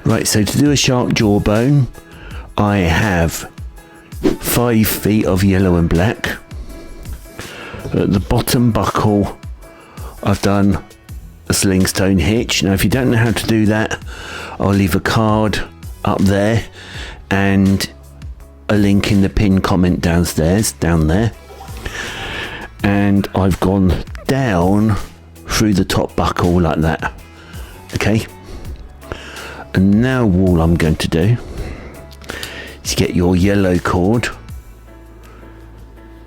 Right, so to do a shark jawbone, I have 5 feet of yellow and black. At the bottom buckle, I've done a Slingstone hitch. Now, if you don't know how to do that, I'll leave a card up there and a link in the pinned comment downstairs, down there. And I've gone down through the top buckle like that. Okay. And now all I'm going to do is get your yellow cord.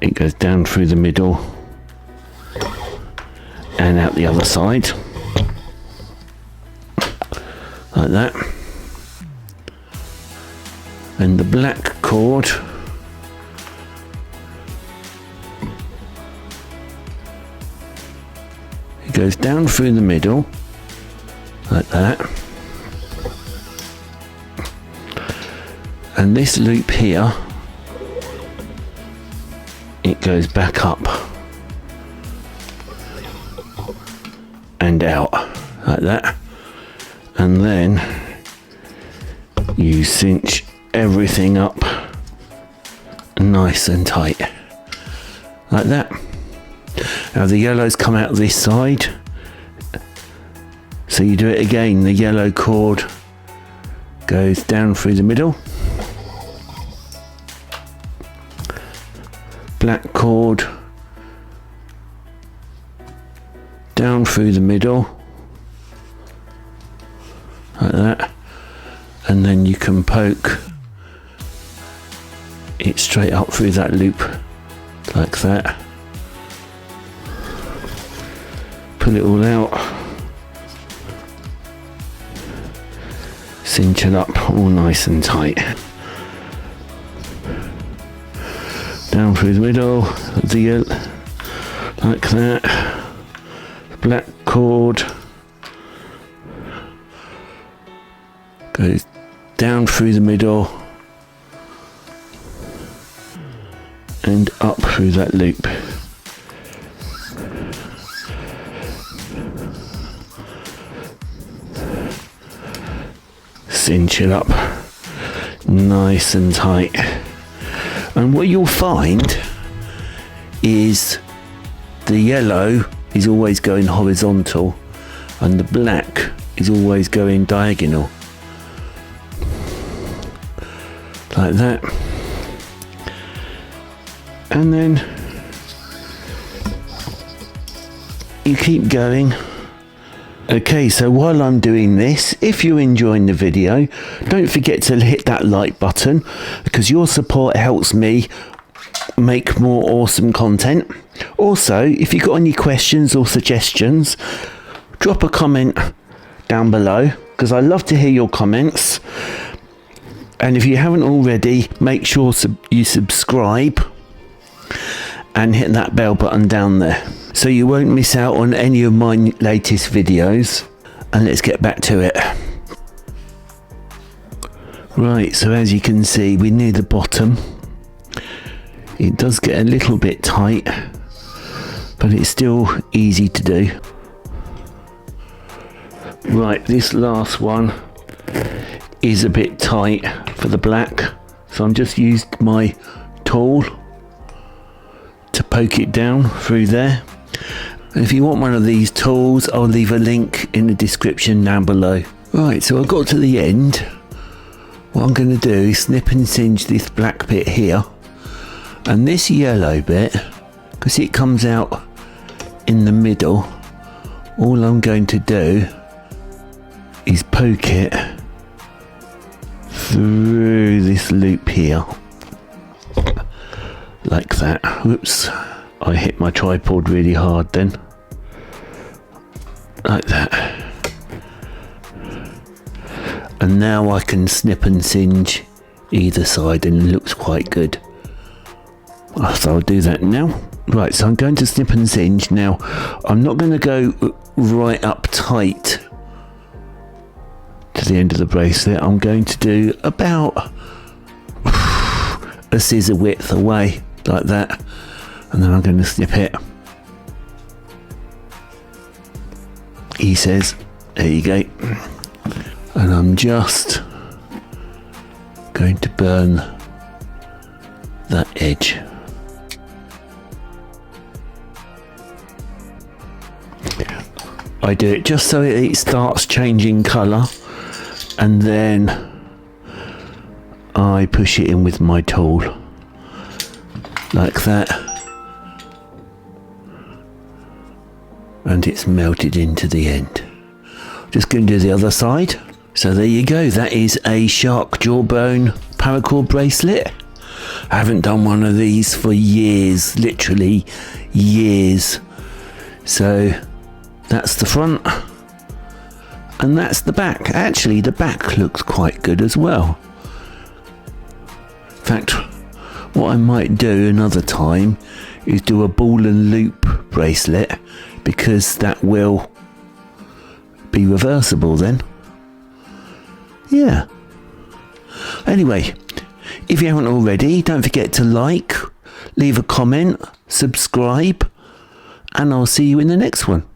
It goes down through the middle and out the other side like that. And the black cord it goes down through the middle like that. And this loop here, it goes back up and out like that. And then you cinch everything up nice and tight like that. Now the yellows come out this side, so you do it again. The yellow cord goes down through the middle, black cord down through the middle like that, and then you can poke it straight up through that loop like that. Pull it all out, cinch it up all nice and tight. Down through the middle, like that. Black cord goes down through the middle and up through that loop. Cinch it up nice and tight. And what you'll find is the yellow is always going horizontal and the black is always going diagonal like that. And then you keep going. Okay, so while I'm doing this, if you're enjoying the video, don't forget to hit that like button, because your support helps me make more awesome content. Also, if you've got any questions or suggestions, drop a comment down below, because I love to hear your comments. And if you haven't already, make sure you subscribe and hit that bell button down there, so you won't miss out on any of my latest videos. And let's get back to it. Right, so as you can see, we're near the bottom. It does get a little bit tight, but it's still easy to do. Right, this last one is a bit tight for the black, so I'm just used my tool to poke it down through there. And if you want one of these tools, I'll leave a link in the description down below. Right, so I got to the end. What I'm going to do is snip and singe this black bit here, and this yellow bit, because it comes out in the middle, all I'm going to do is poke it through this loop here like that. Whoops, I hit my tripod really hard then. Like that. And now I can snip and singe either side and it looks quite good. So I'll do that now. Right, so I'm going to snip and singe. Now, I'm not going to go right up tight to the end of the bracelet. I'm going to do about a scissor width away, like that. And then I'm going to snip it. He says, there you go. And I'm just going to burn that edge. I do it just so it starts changing colour, and then I push it in with my tool like that, and it's melted into the end. Just going to do the other side. So there you go, that is a Shark Jawbone Paracord Bracelet. I haven't done one of these for years, literally years. So that's the front and that's the back. Actually, the back looks quite good as well. In fact, what I might do another time is do a ball and loop bracelet, because that will be reversible then. Yeah. Anyway, if you haven't already, don't forget to like, leave a comment, subscribe, and I'll see you in the next one.